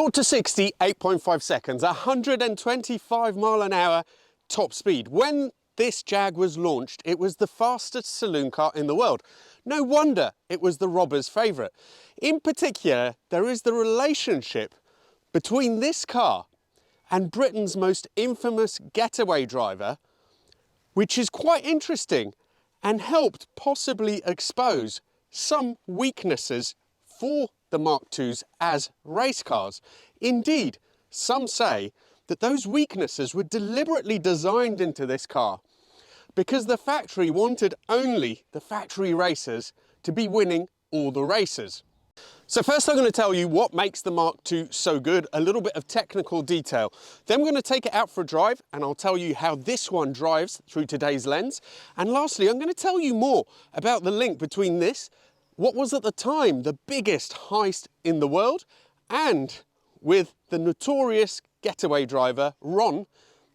0 to 60, 8.5 seconds, 125 mile an hour top speed. When this Jag was launched, it was the fastest saloon car in the world. No wonder it was the robbers' favourite. In particular, there is the relationship between this car and Britain's most infamous getaway driver, which is quite interesting and helped possibly expose some weaknesses for the Mark IIs as race cars. Indeed, some say that those weaknesses were deliberately designed into this car because the factory wanted only the factory racers to be winning all the races. So first I'm going to tell you what makes the Mark II so good, a little bit of technical detail. Then we're going to take it out for a drive and I'll tell you how this one drives through today's lens. And lastly, I'm going to tell you more about the link between this, what was at the time the biggest heist in the world, and with the notorious getaway driver, Ron,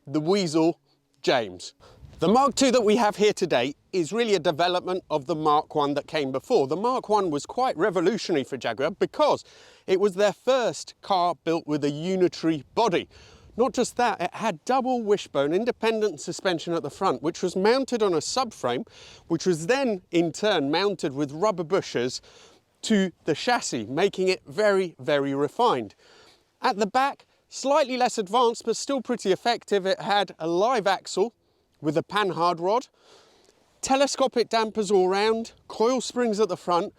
the Weasel James. The Mark II that we have here today is really a development of the Mark I that came before. The Mark I was quite revolutionary for Jaguar because it was their first car built with a unitary body. Not just that, it had double wishbone independent suspension at the front, which was mounted on a subframe, which was then in turn mounted with rubber bushers to the chassis, making it very, very refined. At the back, slightly less advanced, but still pretty effective. It had a live axle with a panhard rod, telescopic dampers all round, coil springs at the front,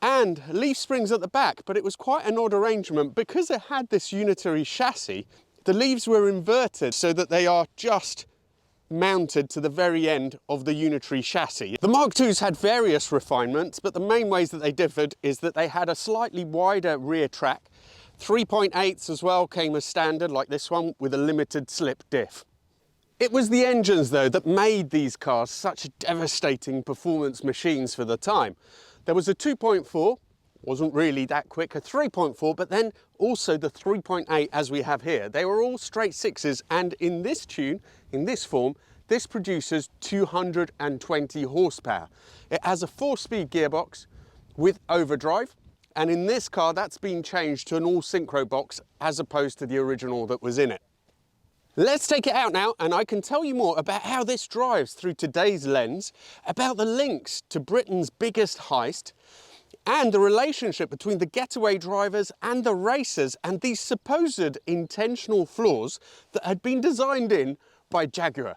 and leaf springs at the back. But it was quite an odd arrangement because it had this unitary chassis. The leaves were inverted so that they are just mounted to the very end of the unitary chassis. The Mark IIs had various refinements, but the main ways that they differed is that they had a slightly wider rear track. 3.8s as well came as standard, like this one, with a limited slip diff. It was the engines though that made these cars such devastating performance machines for the time. There was a 2.4, wasn't really that quick, a 3.4, but then also the 3.8 as we have here. They were all straight sixes, and in this tune, in this form, this produces 220 horsepower. It has a 4-speed gearbox with overdrive, and in this car that's been changed to an all synchro box as opposed to the original that was in it. Let's take it out now and I can tell you more about how this drives through today's lens, about the links to Britain's biggest heist, and the relationship between the getaway drivers and the racers and these supposed intentional flaws that had been designed in by Jaguar.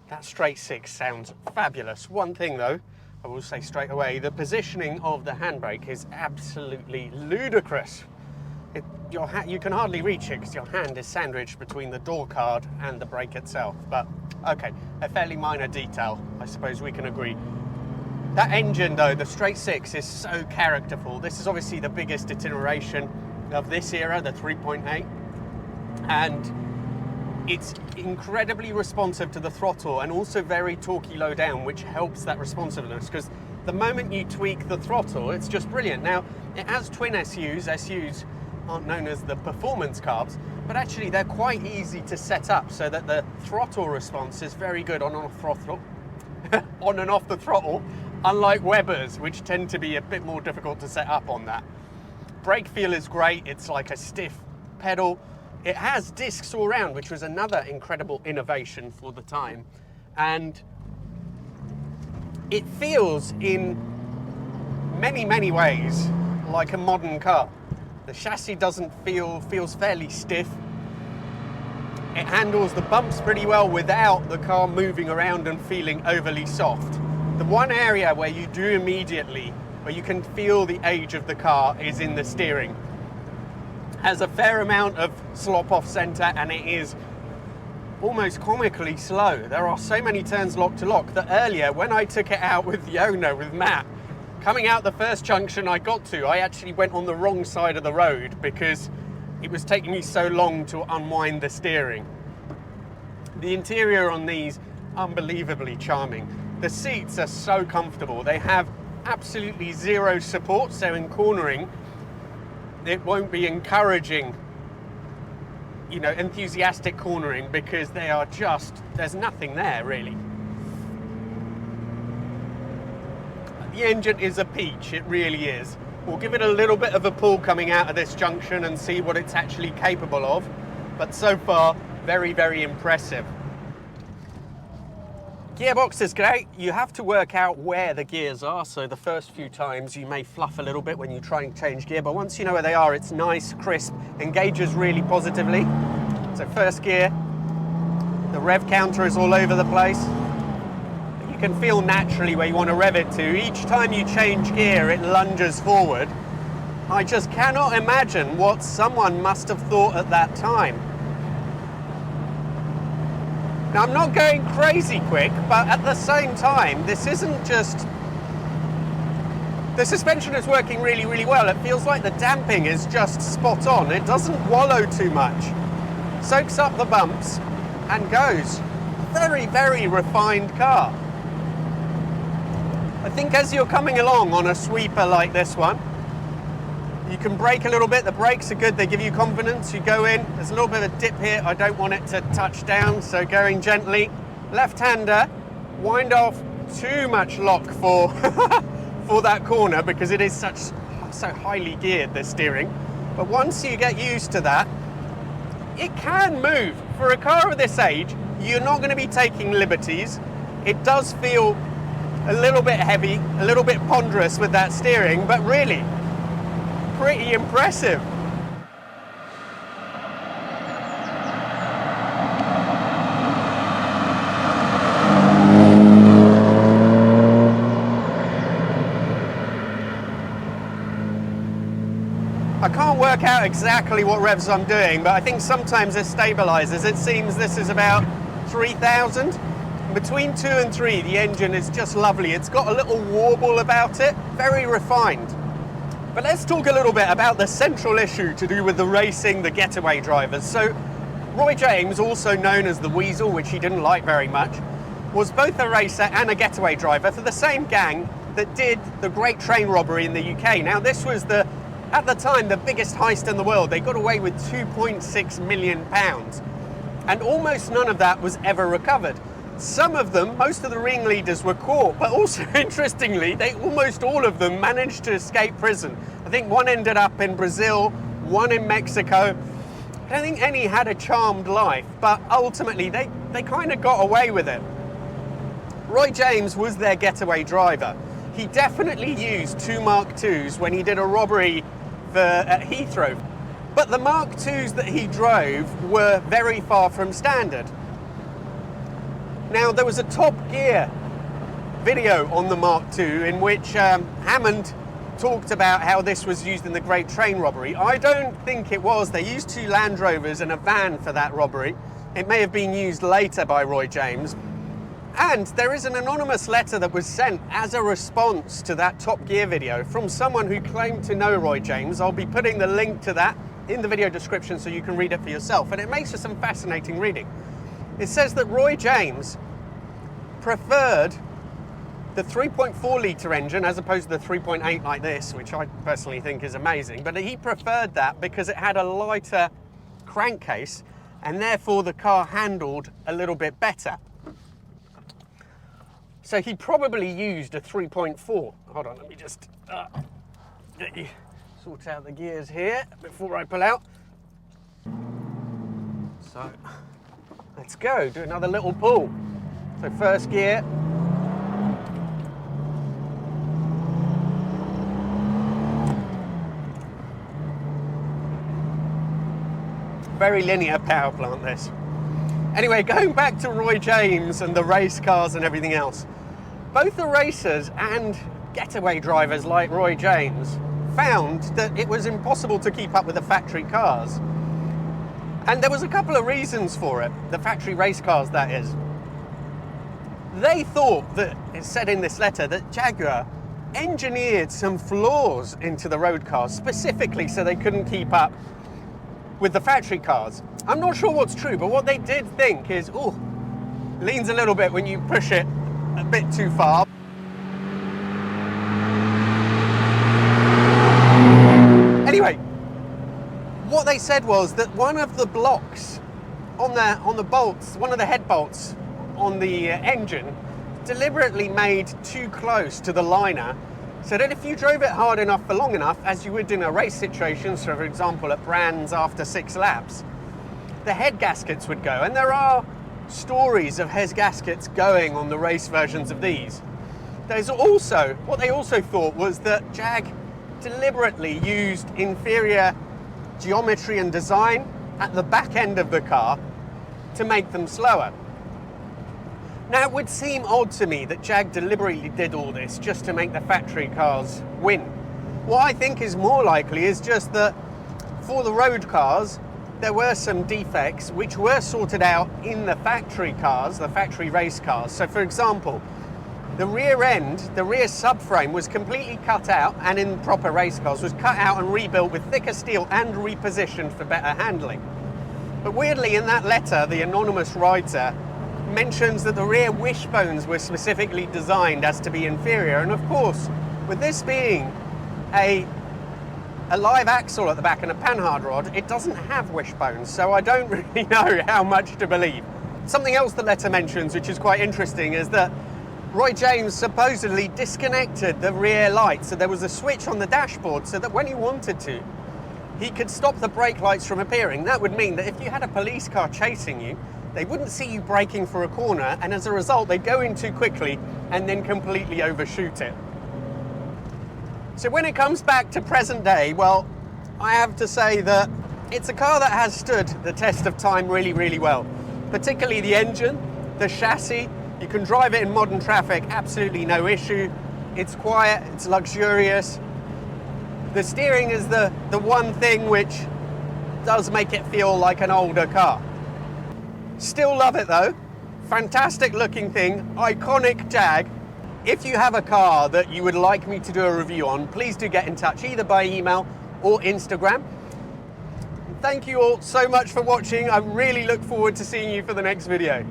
That straight six sounds fabulous. One thing though, I will say straight away, the positioning of the handbrake is absolutely ludicrous. You can hardly reach it because your hand is sandwiched between the door card and the brake itself. But okay, a fairly minor detail, I suppose we can agree. That engine though, the straight six, is so characterful. This is obviously the biggest iteration of this era, the 3.8. And it's incredibly responsive to the throttle and also very torquey low down, which helps that responsiveness because the moment you tweak the throttle, it's just brilliant. Now, it has twin SUs. SUs aren't known as the performance carbs, but actually they're quite easy to set up so that the throttle response is very good on and off throttle, on and off the throttle, unlike Weber's, which tend to be a bit more difficult to set up on that. Brake feel is great. It's like a stiff pedal. It has discs all around, which was another incredible innovation for the time. And it feels in many, many ways like a modern car. The chassis feels fairly stiff. It handles the bumps pretty well without the car moving around and feeling overly soft. The one area where you do immediately, where you can feel the age of the car, is in the steering. Has a fair amount of slop off center and it is almost comically slow. There are so many turns lock to lock that earlier when I took it out with the owner, with Matt, coming out the first junction I got to, I actually went on the wrong side of the road because it was taking me so long to unwind the steering. The interior on these, unbelievably charming. The seats are so comfortable. They have absolutely zero support, so in cornering, it won't be encouraging, you know, enthusiastic cornering because they are just, there's nothing there really. the engine is a peach, it really is. We'll give it a little bit of a pull coming out of this junction and see what it's actually capable of. But so far, very, very impressive. Gearbox is great. You have to work out where the gears are, so the first few times you may fluff a little bit when you try and change gear, but once you know where they are, it's nice, crisp, engages really positively. So first gear, the rev counter is all over the place. You can feel naturally where you want to rev it to. Each time you change gear, it lunges forward. I just cannot imagine what someone must have thought at that time. Now, I'm not going crazy quick, but at the same time, this isn't just... The suspension is working really, really well. It feels like the damping is just spot on. It doesn't wallow too much. Soaks up the bumps and goes. Very, very refined car. I think as you're coming along on a sweeper like this one, you can brake a little bit. The brakes are good, they give you confidence. You go in, there's a little bit of a dip here. I don't want it to touch down, so going gently. Left-hander, wind off too much lock for, for that corner because it is so highly geared, this steering. But once you get used to that, it can move. For a car of this age, you're not going to be taking liberties. It does feel a little bit heavy, a little bit ponderous with that steering, but really, pretty impressive. I can't work out exactly what revs I'm doing, but I think sometimes it stabilizes. It seems this is about 3,000. Between 2 and 3, the engine is just lovely. It's got a little warble about it, very refined. But let's talk a little bit about the central issue to do with the racing, the getaway drivers. So Roy James, also known as the Weasel, which he didn't like very much, was both a racer and a getaway driver for the same gang that did the Great Train Robbery in the UK. Now this was at the time, the biggest heist in the world. They got away with £2.6 million, and almost none of that was ever recovered. Some of them, most of the ringleaders were caught, but also interestingly, almost all of them managed to escape prison. I think one ended up in Brazil, one in Mexico. I don't think any had a charmed life, but ultimately they kind of got away with it. Roy James was their getaway driver. He definitely used 2 Mark IIs when he did a robbery at Heathrow. But the Mark IIs that he drove were very far from standard. Now, there was a Top Gear video on the Mark II in which Hammond talked about how this was used in the Great Train Robbery. I don't think it was. They used 2 Land Rovers and a van for that robbery. It may have been used later by Roy James. And there is an anonymous letter that was sent as a response to that Top Gear video from someone who claimed to know Roy James. I'll be putting the link to that in the video description so you can read it for yourself. And it makes for some fascinating reading. It says that Roy James preferred the 3.4 litre engine as opposed to the 3.8 like this, which I personally think is amazing, but he preferred that because it had a lighter crankcase and therefore the car handled a little bit better. So he probably used a 3.4. Hold on, let me just sort out the gears here before I pull out. So let's go, do another little pull. So first gear. Very linear power plant, this. Anyway, going back to Roy James and the race cars and everything else. Both the racers and getaway drivers like Roy James found that it was impossible to keep up with the factory cars. And there was a couple of reasons for it, the factory race cars, that is. They thought that, it said in this letter, that Jaguar engineered some flaws into the road cars, specifically so they couldn't keep up with the factory cars. I'm not sure what's true, but what they did think is, oh, leans a little bit when you push it a bit too far. Anyway, what they said was that one of the blocks on the bolts, one of the head bolts on the engine, deliberately made too close to the liner so that if you drove it hard enough for long enough, as you would in a race situation, so for example at Brands after 6 laps, the head gaskets would go. And there are stories of head gaskets going on the race versions of these. There's also, what they also thought was that Jag deliberately used inferior geometry and design at the back end of the car to make them slower. Now, it would seem odd to me that Jag deliberately did all this just to make the factory cars win. What I think is more likely is just that for the road cars, there were some defects which were sorted out in the factory cars, the factory race cars. So for example, the rear end, the rear subframe was completely cut out, and in proper race cars was cut out and rebuilt with thicker steel and repositioned for better handling. But weirdly, in that letter, the anonymous writer mentions that the rear wishbones were specifically designed as to be inferior. And of course, with this being a live axle at the back and a panhard rod, it doesn't have wishbones, so I don't really know how much to believe. Something else the letter mentions, which is quite interesting, is that Roy James supposedly disconnected the rear lights, so there was a switch on the dashboard so that when he wanted to, he could stop the brake lights from appearing. That would mean that if you had a police car chasing you, they wouldn't see you braking for a corner, and as a result, they'd go in too quickly and then completely overshoot it. So when it comes back to present day, well, I have to say that it's a car that has stood the test of time really, really well. Particularly the engine, the chassis. You can drive it in modern traffic, absolutely no issue. It's quiet, it's luxurious. The steering is the one thing which does make it feel like an older car. Still love it though. Fantastic looking thing, iconic Jag. If you have a car that you would like me to do a review on, please do get in touch either by email or Instagram. Thank you all so much for watching. I really look forward to seeing you for the next video.